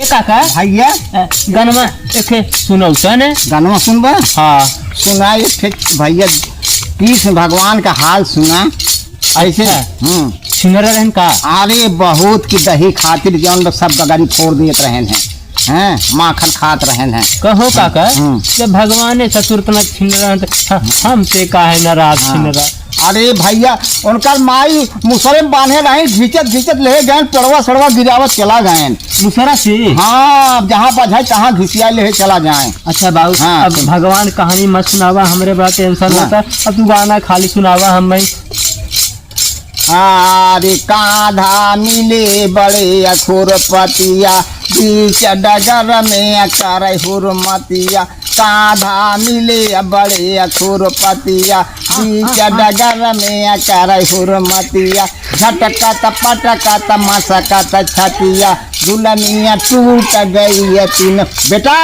काका भैया गनमा एक सुनौ ने गाना सुनबा। हाँ सुना एक भैया कृष्ण भगवान का हाल सुना ऐसे। सिंगर रहन का अरे बहुत की दही खातिर जौन लोग सब गगरी फोड़ दिए रहन हैं माखन खात रहन हैं। कहो काका जब भगवान चतुर्थनक छिन हम से काहे नाराज छिनरा। अरे भैया उनका माई मुसरे बांधे रहे घिचत घिचत ले गए पड़वा सड़वा गिरावत चला गए मुसरा से। हाँ जहाँ बजाए तहाँ घिसिया ले चला जाए। अच्छा बाबू हाँ, अब भगवान कहानी मत सुनावा हमरे बड़ा टेंशन होता। अब तू गाना खाली सुनावा हम। अरे कांधा मिले बड़े अखुरपतिया बीच डगर में करे हुरमतिया। कांधा मिले बड़े अखुरपतिया बीच डगर में करे हुरमतिया। झटकत पटकत मसकत छतिया झुलनिया टूट गई तीन बेटा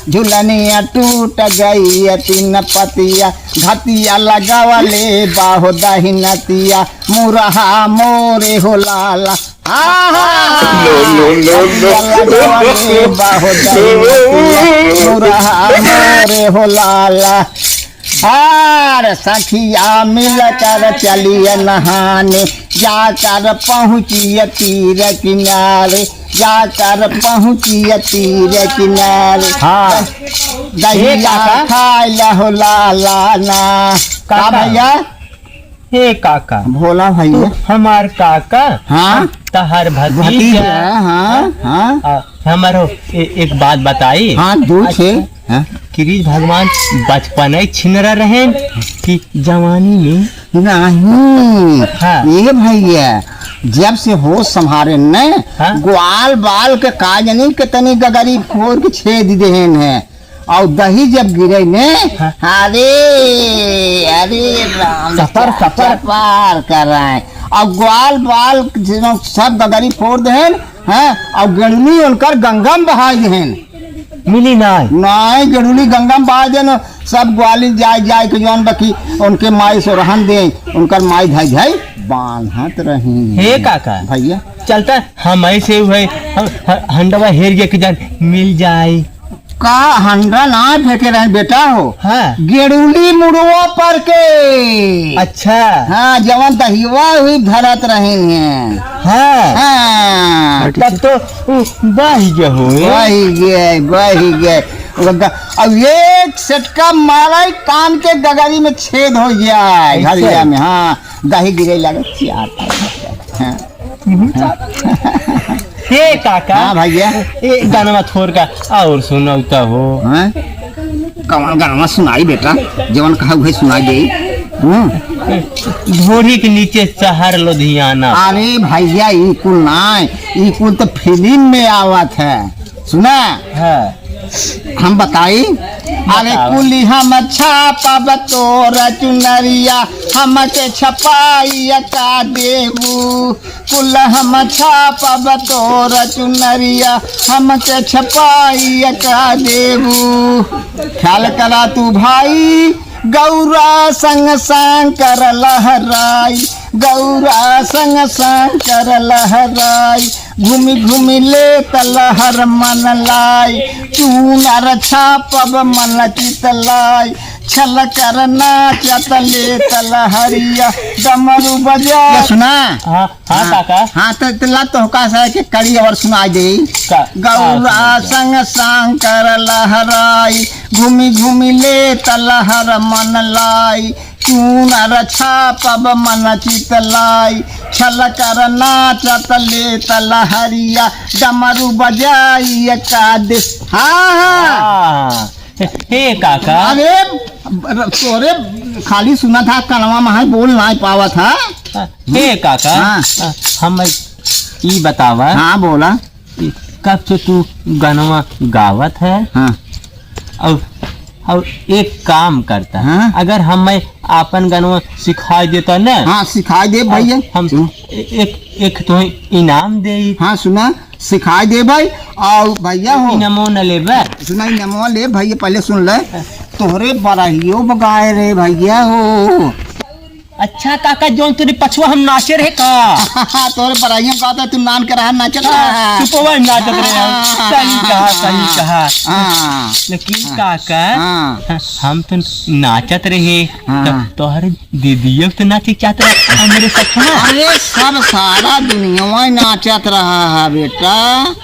झुलनिया टूट गई तीन पतिया। घतिया लगावले बाहो दहिनतिया मुरहा मोरे हो लाला। मुरहा मोरे हो लाला। हार सखिया मिलकर चलिए नहाने जाकर पहुँचिए तीर किनारे जाकर पहुँचिए तीर किनारे। हाँ दहिया खाए लहो लाला ना का भैया। हे काका भोला भैया हमार काका। हाँ तहर भतीजा। हाँ हाँ हमारो एक बात बताई। हाँ दूर से कृष्ण भगवान बचपन छिनरा रहे कि जवानी में नहीं। हाँ। ये भैया जब से होश संभारे न ग्वाल बाल के काजनी के तनी गगरी फोड़ के छेद देहन है और दही जब गिरे ने अरे अरे राम सफर सफर पार कर रहा है और ग्वाल बाल सब गगरी फोड़ देहन है और गड़नी उनकर गंगा में बहा देहन। मिली नहीं गड़ूली गंगा में बहा देन सब ग्वाली जाए जाए के जौन बकी उनके माई से रहन दे उनकर माई धाई धाई बांधत रही। हे काका भैया चलता हम ऐसे हुए हंडवा हेर के जान मिल जाए का हंडा ना फेंके रहे बेटा हो। हाँ गेड़ूली मुड़वा पर के। अच्छा हाँ जवन दहिवा हुई धरत रहे हैं। हाँ हाँ तब तो बही गए अब एक सेटका मारा कान के गगरी में छेद हो जाए घरिया में। हाँ दही गिरे लगे हे काका। हाँ भैया एक गाना थोड़ का और सुनौता हो। कौन गाना सुनाई बेटा जवन कहा हुए सुनाई दे। धोरी के नीचे शहर लुधियाना। अरे भैया ई कुल ना ई कुल तो फिल्म में आवत है सुना। हाँ हम बताई। अरे कुली हम छापब तोर चुनरिया हमके छपाई का देबू। कुल हम छापब तोर चुनरिया हमके छपाई का देबू। ख्याल करा तू भाई गौरा संग शंकर लहराई गौरा संग शंकर लहराई। घूमी घूमी ले तलहर मन लाई चूनर छापब मन चितलाई। छल कर नाचत ले तलहरिया डमरू बजा। सुना हाँ काका। हाँ तो का के कड़ी और सुनाई दे। गौरा संग शंकर लहराई घूमी घूमी ले तलहर मन लाई चूनर छापब मन चितलाई। छल कर नाचत ले तलहरिया डमरू बजाई का दे। हाँ हे काका। अरे तोरे खाली सुना था कनवा में बोल ना पावा था। हे काका हम ई बतावा। हाँ बोला कब से तू गनवा गावत है। हाँ और एक काम करता है। हाँ? अगर हमें आपन गनवा सिखा देता ना। हाँ सिखा दे भैया हम एक तो इनाम दे। हाँ सुना सिखा दे भाई और भैया हो नमो न ले सुना नमो ले भैया पहले सुन ले तोहरे बराहियो बगाए रे भैया हो। अच्छा काका जोन तेरे पछुआ हम नाचे रहे का तोरे पराइयों कहता तू नान के रहा नाचत रहा सुपवा नाचत रहे हम। सही कहा हाँ लेकिन काका हाँ हम तो नाचत रहे हाँ। तोहर दीदियों तो नाचे चाहते रहे हमारे सपना। अरे सब सारा दुनिया नाचत रहा है बेटा।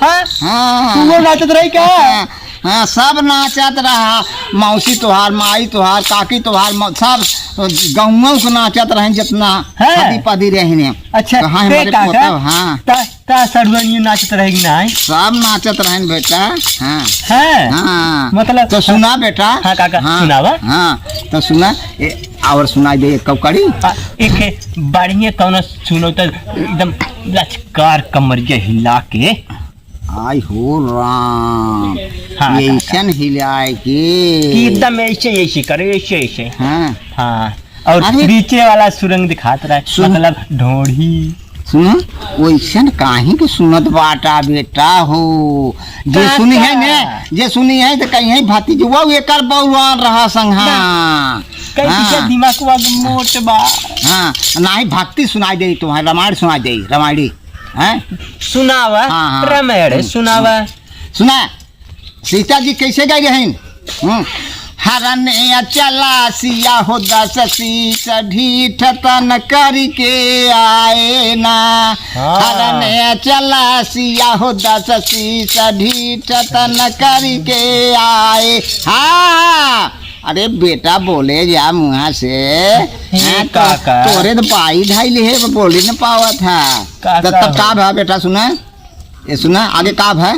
हाँ हाँ तू नाचत रही क्या? हाँ सब नाचत रहा, मौसी तोहार, माई तोहार, काकी तोहार, सब गाँव को नाचत रहे जितना पदी पदी रहने। अच्छा कहाँ हमारे पोता? हाँ ता सड़वनियो नाचत रहेगी ना? सब नाचत रहे बेटा। हाँ है हाँ मतलब तो सुना बेटा। हाँ काका सुनावा। हाँ तो सुना और सुनाई दे कौकड़ी एक बढ़िया कौन सुनो तो एकदम लचकार कमर के हिला के। आई हो राम हाँ, ऐसन हिलाए के कि एकदम ऐसे ऐसे करे ऐसे। हाँ हाँ और अरे नीचे वाला सुरंग दिखात रहा मतलब ढोढ़ी। सुनो वैसन काहे के सुनत बाटा बेटा हो। जे सुनी है ने जे सुनी है तो कहीं है भाती जो वो एकर बउआन रहा संघा कहीं दिमाग मोट बा। हाँ नहीं भक्ति सुनाई दे तुम्हारे रामायण सुनाई दे रामायणी हैं सुनावा। हाँ, रामायण सुनावा। सुना सीता जी कैसे गई रहें हरन चला सिया हो दस शीस ढीठ तन करके आए ना। हरन चला सिया हो दस शीस ढीठ तन करके आए। हाँ अरे बेटा बोले जा मुँह से काका तोरे तो पाई ढाई ले बोले न पावा था। तब काब है बेटा सुना ये सुना आगे काब है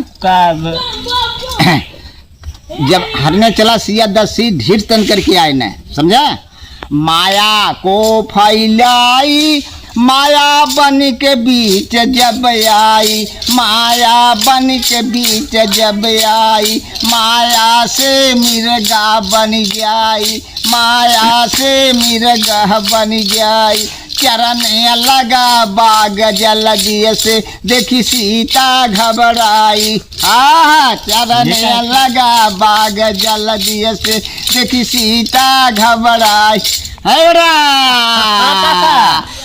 जब हरने चला सिया दस सी ढीठ तन करके आए न समझा। माया को फैलाई माया बन के बीच जब आई, माया बन के बीच जब आई, माया से मिर्गा बन जाई, माया से मिर्गा बन जाई। चरण लगा बाग जल दिए से देखी सीता घबराई। चरण लगा बाग जल दिए से देखी सीता घबराई।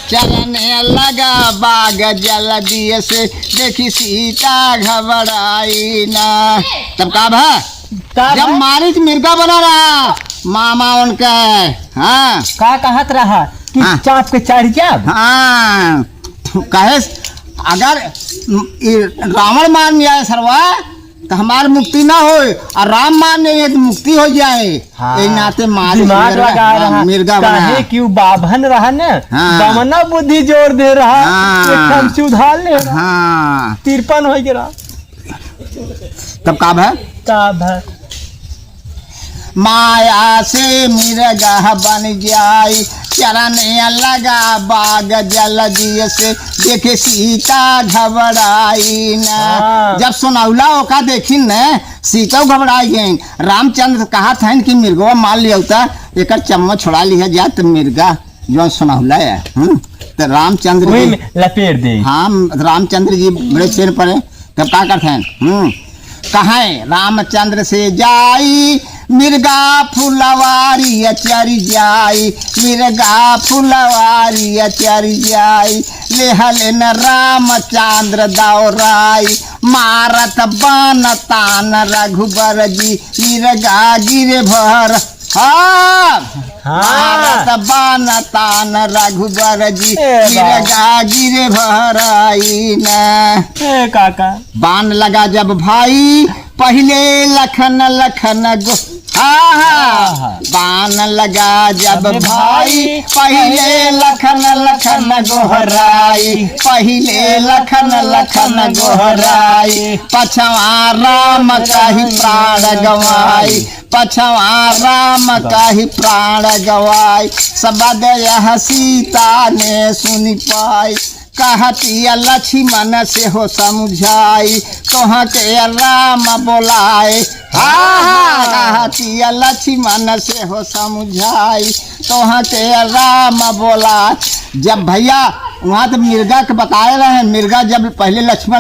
चरण लगा बाग जल दिए से देखी सीता घबराई ना। तब का जब मारिच मिर्गा बना रहा मामा उनका। हाँ का कहत रहा कि चाप के चढ़ जा। हाँ कहे अगर रावण मान जाए सरवा तो हमार मुक्ति ना हो और राम मान नहीं तो मुक्ति हो जाए। हाँ, नाते मार मिर्गा बना क्यों बाभन रहा न। बामना बुद्धि जोर दे रहा। एकदम से उधार ले रहा। हाँ तिरपन हो गया। तब काब है माया से मिर्गा बन जाई। चरण लगा बाग जल दिए से देखे सीता घबराई न। जब सुनौला ओका देखी न सीता घबराई गई। रामचंद्र कहा था कि मिर्गवा मार लिया एक चम्मच छोड़ा लिया जा तो मिर्गा जो सुनौला है तो रामचंद्र लपेट दे। हाँ रामचंद्र जी बड़े पेड़ पर तब क्या करते हैं कहें रामचंद्र से जाई मिर्गा फुलवारी चरी जाई, मिर्गा फुलवारी चरी जाई। लेहलेन रामचंद्र दौराई मारत बन तान रघुबर जी मिर्गा गिरे भर। मारत बन तान रघुबर जी मिर्गा गिरे भराई न। काका बाण लगा जब भाई पहले लखन लखन गो। बाण लगा जब भाई पहले लखन लखन गोहराई, पहले लखन लखन गोहराई। पछवा राम कही प्राण गवाई, पछवा राम कही प्राण गवाई। सबद यह सीता ने सुनी पाई, कहती लक्ष्मण से हो समझाई। तोह के राम बोलाए, कहती लक्ष्मण से हो समझाई। तोह के राम बोलाए। जब भैया वहाँ तो मिर्गा के बताए रहे, मिर्गा जब पहले लक्ष्मण